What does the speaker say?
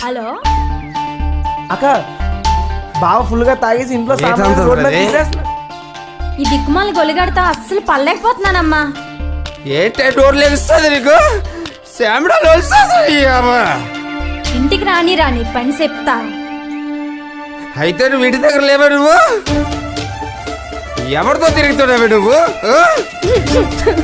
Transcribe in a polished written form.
Hello అక్క బావ full గా తాగేసి ఇంట్లో సామాన్లు రోడ్ల మీద తీసేస్తున్నాడు. ఈ దిక్కుమాల గొలిగడతా అస్సలు పడలేకపోతున్నానమ్మా. ఏంటే డోర్ లెగుస్తుంది నీకు? శామిడాలు వస్తుంది. ఇంటికి రాని పని చెప్తా. అయితే నువ్వు ఇంటి దగ్గర లేవా? నువ్వు ఎవరితో తిరుగుతున్నావు నువ్వు?